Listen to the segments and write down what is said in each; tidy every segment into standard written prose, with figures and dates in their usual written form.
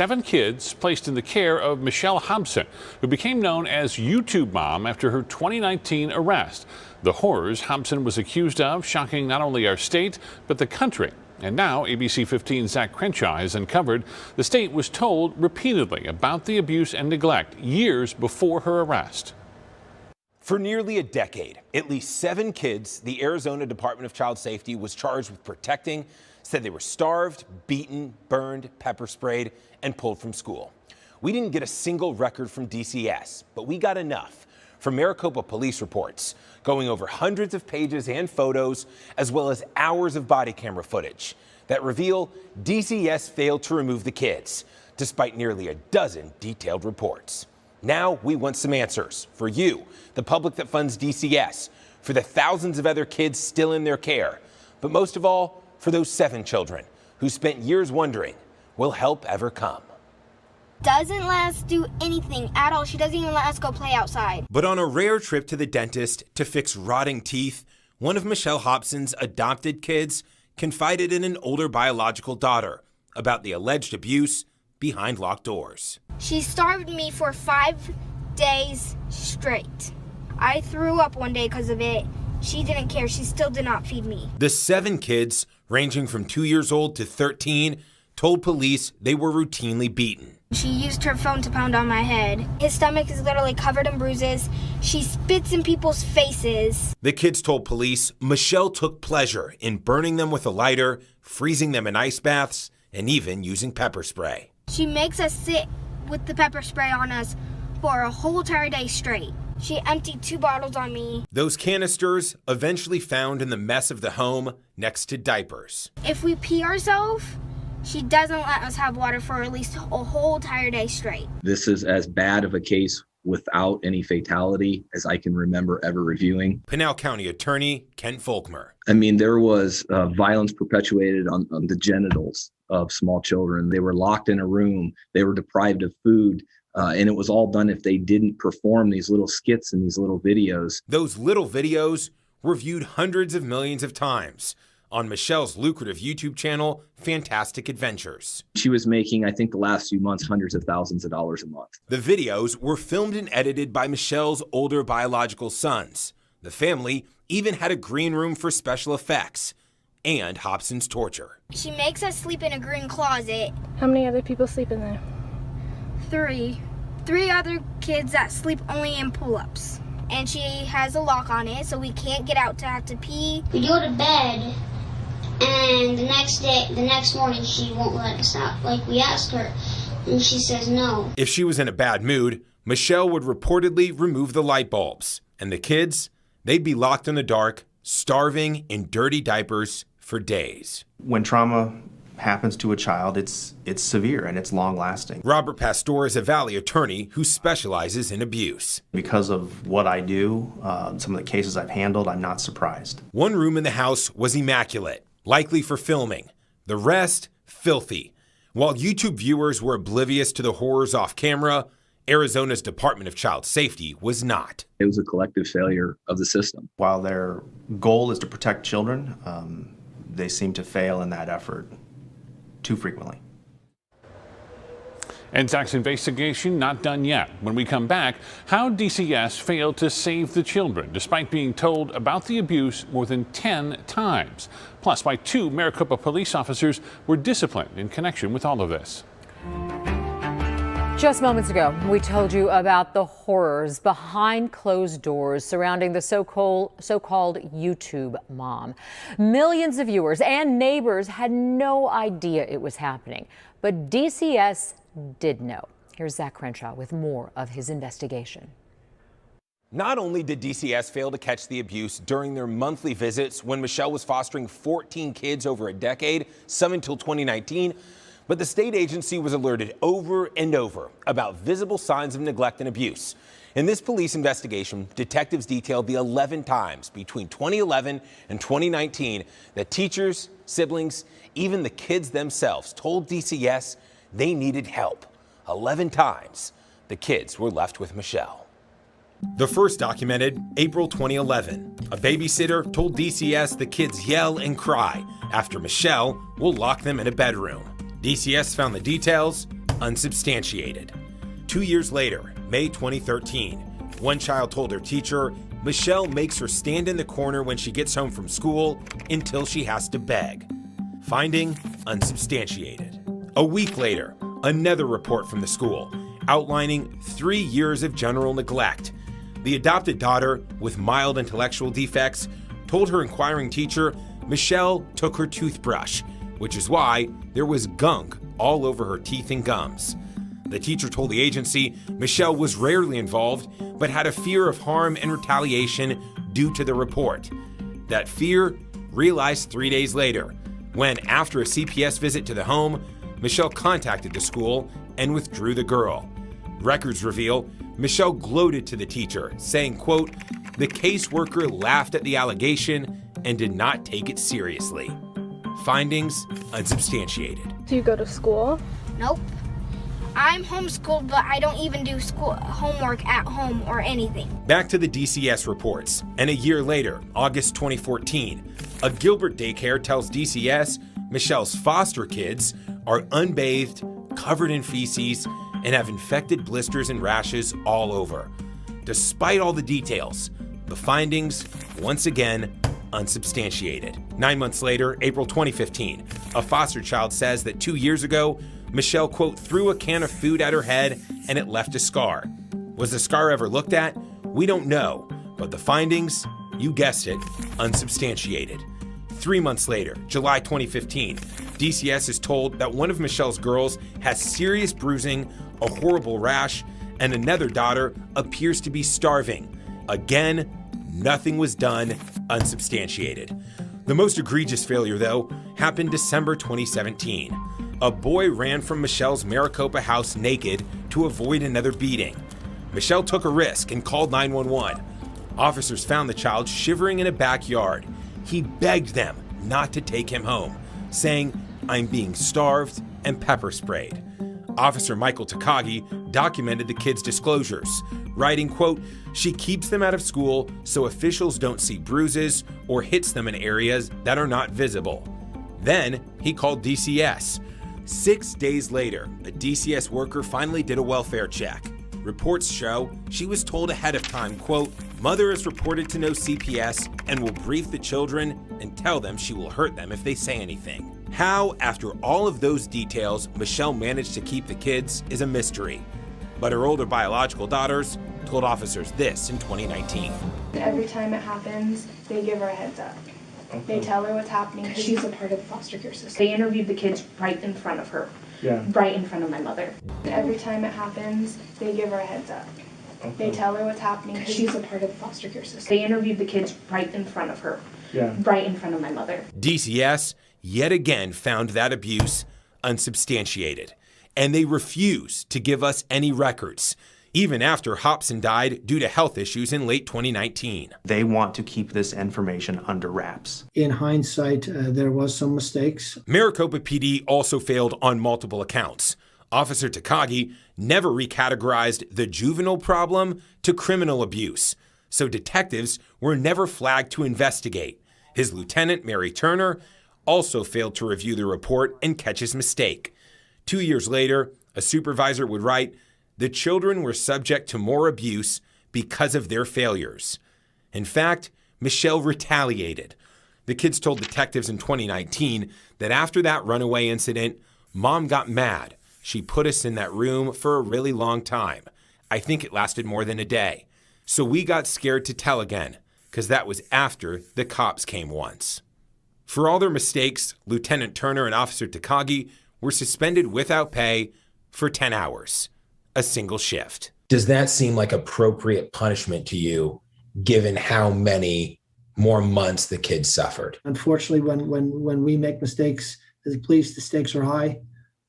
7 kids placed in the care of Michelle Hobson, who became known as YouTube Mom after her 2019 arrest. The horrors Hobson was accused of shocking not only our state, but the country. And now ABC 15's Zach Crenshaw has uncovered the state was told repeatedly about the abuse and neglect years before her arrest. For nearly a decade, at least 7 kids the Arizona Department of Child Safety was charged with protecting said they were starved, beaten, burned, pepper sprayed, and pulled from school. We didn't get a single record from DCS, but we got enough from Maricopa police reports, going over hundreds of pages and photos, as well as hours of body camera footage that reveal DCS failed to remove the kids, despite nearly a dozen detailed reports. Now we want some answers for you, the public that funds DCS, for the thousands of other kids still in their care, but most of all, for those 7 children who spent years wondering, will help ever come? Doesn't let us do anything at all. She doesn't even let us go play outside. But on a rare trip to the dentist to fix rotting teeth, one of Michelle Hobson's adopted kids confided in an older biological daughter about the alleged abuse behind locked doors. She starved me for 5 days straight. I threw up one day because of it. She didn't care. She still did not feed me. The 7 kids, ranging from 2 years old to 13, told police they were routinely beaten. She used her phone to pound on my head. His stomach is literally covered in bruises. She spits in people's faces. The kids told police Michelle took pleasure in burning them with a lighter, freezing them in ice baths, and even using pepper spray. She makes us sit with the pepper spray on us for a whole entire day straight. She emptied 2 bottles on me. Those canisters eventually found in the mess of the home next to diapers. If we pee ourselves, she doesn't let us have water for at least a whole entire day straight. This is as bad of a case without any fatality as I can remember ever reviewing. Pinal County Attorney Kent Volkmer. I mean, there was violence perpetuated on the genitals of small children. They were locked in a room. They were deprived of food. And it was all done if they didn't perform these little skits and these little videos. Those little videos were viewed hundreds of millions of times on Michelle's lucrative YouTube channel, Fantastic Adventures. She was making, I think the last few months, hundreds of thousands of dollars a month. The videos were filmed and edited by Michelle's older biological sons. The family even had a green room for special effects and Hobson's torture. She makes us sleep in a green closet. How many other people sleep in there? 3 other kids that sleep only in pull-ups. And she has a lock on it, so we can't get out to have to pee. We go to bed, and the next morning, she won't let us out. Like, we asked her, and she says no. If she was in a bad mood, Michelle would reportedly remove the light bulbs. And the kids, they'd be locked in the dark, starving in dirty diapers for days. When trauma happens to a child, it's severe and it's long-lasting. Robert Pastor is a Valley attorney who specializes in abuse. Because of what I do, some of the cases I've handled, I'm not surprised. One room in the house was immaculate, likely for filming. The rest, filthy. While YouTube viewers were oblivious to the horrors off camera, Arizona's Department of Child Safety was not. It was a collective failure of the system. While their goal is to protect children, they seem to fail in that effort too frequently. And Zach's investigation not done yet. When we come back, how DCS failed to save the children despite being told about the abuse more than 10 times. Plus, why 2 Maricopa police officers were disciplined in connection with all of this. Just moments ago, we told you about the horrors behind closed doors surrounding the so-called YouTube mom. Millions of viewers and neighbors had no idea it was happening, but DCS did know. Here's Zach Crenshaw with more of his investigation. Not only did DCS fail to catch the abuse during their monthly visits when Michelle was fostering 14 kids over a decade, some until 2019, but the state agency was alerted over and over about visible signs of neglect and abuse. In this police investigation, detectives detailed the 11 times between 2011 and 2019 that teachers, siblings, even the kids themselves told DCS they needed help. 11 times the kids were left with Michelle. The first documented April 2011. A babysitter told DCS the kids yell and cry after Michelle will lock them in a bedroom. DCS found the details unsubstantiated. 2 years later, May 2013, one child told her teacher, Michelle makes her stand in the corner when she gets home from school until she has to beg. Finding unsubstantiated. A week later, another report from the school outlining 3 years of general neglect. The adopted daughter, with mild intellectual defects, told her inquiring teacher Michelle took her toothbrush, which is why there was gunk all over her teeth and gums. The teacher told the agency Michelle was rarely involved, but had a fear of harm and retaliation due to the report. That fear realized 3 days later, when, after a CPS visit to the home, Michelle contacted the school and withdrew the girl. Records reveal Michelle gloated to the teacher, saying, quote, "The caseworker laughed at the allegation and did not take it seriously." Findings unsubstantiated. Do you go to school? Nope. I'm homeschooled, but I don't even do school homework at home or anything. Back to the DCS reports, and a year later, August 2014, a Gilbert daycare tells DCS Michelle's foster kids are unbathed, covered in feces, and have infected blisters and rashes all over. Despite all the details, the findings, once again, unsubstantiated. 9 months later, April 2015, a foster child says that 2 years ago, Michelle, quote, threw a can of food at her head and it left a scar. Was the scar ever looked at? We don't know, but the findings, you guessed it, unsubstantiated. 3 months later, July 2015, DCS is told that one of Michelle's girls has serious bruising, a horrible rash, and another daughter appears to be starving. Again, nothing was done, unsubstantiated. The most egregious failure, though, happened December 2017. A boy ran from Michelle's Maricopa house naked to avoid another beating. Michelle took a risk and called 911. Officers found the child shivering in a backyard. He begged them not to take him home, saying, "I'm being starved," and pepper sprayed. Officer Michael Takagi documented the kid's disclosures, writing, quote, "She keeps them out of school so officials don't see bruises or hits them in areas that are not visible." Then he called DCS. 6 days later, a DCS worker finally did a welfare check. Reports show she was told ahead of time, quote, "Mother is reported to know CPS and will brief the children and tell them she will hurt them if they say anything." How, after all of those details, Michelle managed to keep the kids is a mystery. But her older biological daughters told officers this in 2019. Every time it happens, they give her a heads up. Okay. They tell her what's happening because she's a part of the foster care system. They interviewed the kids right in front of her, right in front of my mother. Every time it happens, they give her a heads up. Okay. They tell her what's happening because she's a part of the foster care system. They interviewed the kids right in front of her, right in front of my mother. DCS yet again found that abuse unsubstantiated, and they refused to give us any records, even after Hobson died due to health issues in late 2019. They want to keep this information under wraps. In hindsight, there was some mistakes. Maricopa PD also failed on multiple accounts. Officer Takagi never recategorized the juvenile problem to criminal abuse, so detectives were never flagged to investigate. His lieutenant, Mary Turner, also failed to review the report and catch his mistake. 2 years later, a supervisor would write, "The children were subject to more abuse because of their failures." In fact, Michelle retaliated. The kids told detectives in 2019 that after that runaway incident, Mom got mad. She put us in that room for a really long time. I think it lasted more than a day. So we got scared to tell again, because that was after the cops came once. For all their mistakes, Lieutenant Turner and Officer Takagi were suspended without pay for 10 hours, a single shift. Does that seem like appropriate punishment to you, given how many more months the kids suffered? Unfortunately, when we make mistakes as a police, the stakes are high.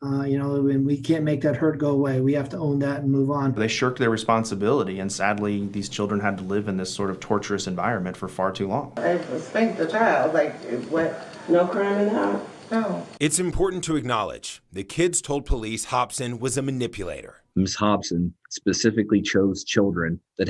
And we can't make that hurt go away. We have to own that and move on. They shirked their responsibility, and sadly, these children had to live in this sort of torturous environment for far too long. I respect the child. No crime in the house? No. It's important to acknowledge the kids told police Hobson was a manipulator. Ms. Hobson specifically chose children that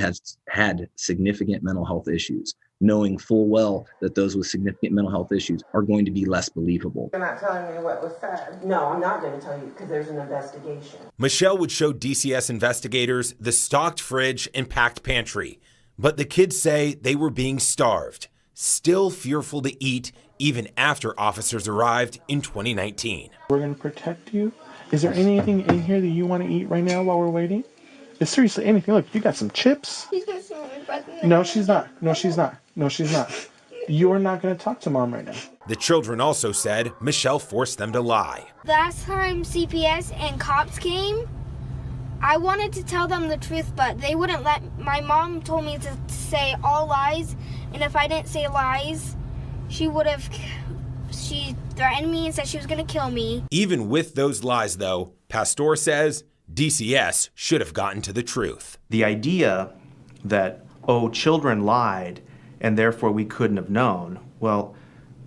had significant mental health issues, knowing full well that those with significant mental health issues are going to be less believable. You're not telling me what was said. No, I'm not going to tell you because there's an investigation. Michelle would show DCS investigators the stocked fridge and packed pantry, but the kids say they were being starved, still fearful to eat even after officers arrived in 2019. We're going to protect you. Is there anything in here that you want to eat right now while we're waiting? Seriously, anything. Look, you got some chips. She's gonna smell my breath. No, she's not. No, she's not. No, she's not. You are not going to talk to mom right now. The children also said Michelle forced them to lie. Last time CPS and cops came, I wanted to tell them the truth, but they wouldn't let. My mom told me to say all lies, and if I didn't say lies, she threatened me and said she was going to kill me. Even with those lies, though, Pastor says DCS should have gotten to the truth. The idea that, oh, children lied and therefore we couldn't have known, well,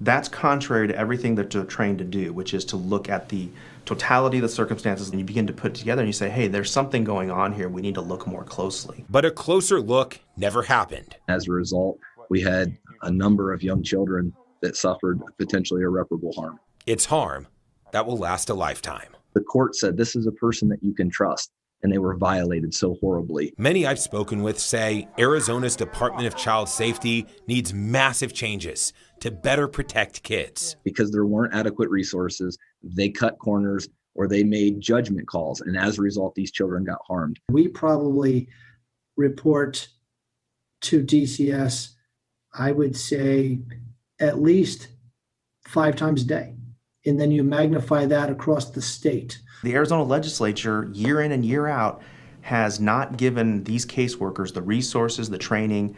that's contrary to everything that they're trained to do, which is to look at the totality of the circumstances and you begin to put it together and you say, hey, there's something going on here. We need to look more closely. But a closer look never happened. As a result, we had a number of young children that suffered potentially irreparable harm. It's harm that will last a lifetime. The court said this is a person that you can trust, and they were violated so horribly. Many I've spoken with say Arizona's Department of Child Safety needs massive changes to better protect kids. Because there weren't adequate resources, they cut corners or they made judgment calls, and as a result, these children got harmed. We probably report to DCS, I would say, at least 5 times a day. And then you magnify that across the state. The Arizona legislature, year in and year out, has not given these caseworkers the resources, the training,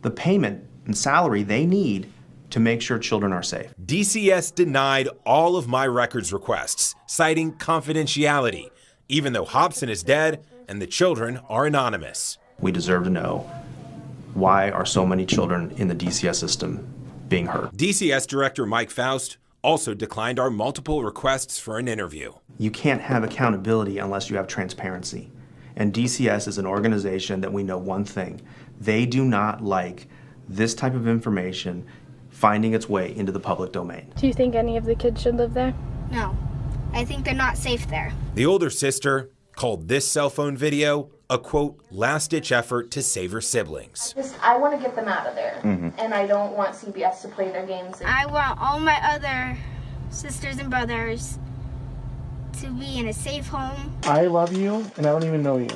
the payment and salary they need to make sure children are safe. DCS denied all of my records requests, citing confidentiality, even though Hobson is dead and the children are anonymous. We deserve to know, why are so many children in the DCS system being hurt? DCS Director Mike Faust also declined our multiple requests for an interview. You can't have accountability unless you have transparency. And DCS is an organization that we know one thing. They do not like this type of information finding its way into the public domain. Do you think any of the kids should live there? No, I think they're not safe there. The older sister called this cell phone video a, quote, last-ditch effort to save her siblings. I want to get them out of there, and I don't want CBS to play their games. I want all my other sisters and brothers to be in a safe home. I love you, and I don't even know you.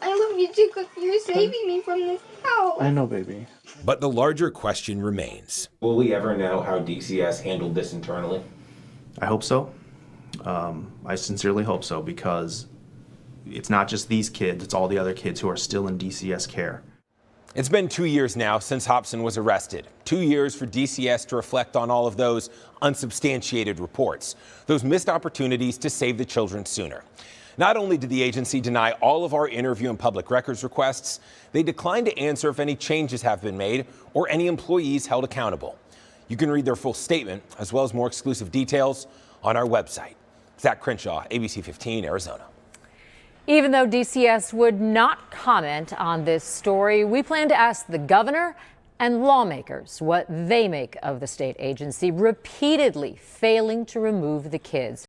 I love you too, because you're saving me from this house. I know, baby. But the larger question remains. Will we ever know how DCS handled this internally? I hope so. I sincerely hope so, because it's not just these kids, it's all the other kids who are still in DCS care. It's been 2 years now since Hobson was arrested. 2 years for DCS to reflect on all of those unsubstantiated reports, those missed opportunities to save the children sooner. Not only did the agency deny all of our interview and public records requests, they declined to answer if any changes have been made or any employees held accountable. You can read their full statement, as well as more exclusive details, on our website. Zach Crenshaw, ABC 15, Arizona. Even though DCS would not comment on this story, we plan to ask the governor and lawmakers what they make of the state agency repeatedly failing to remove the kids.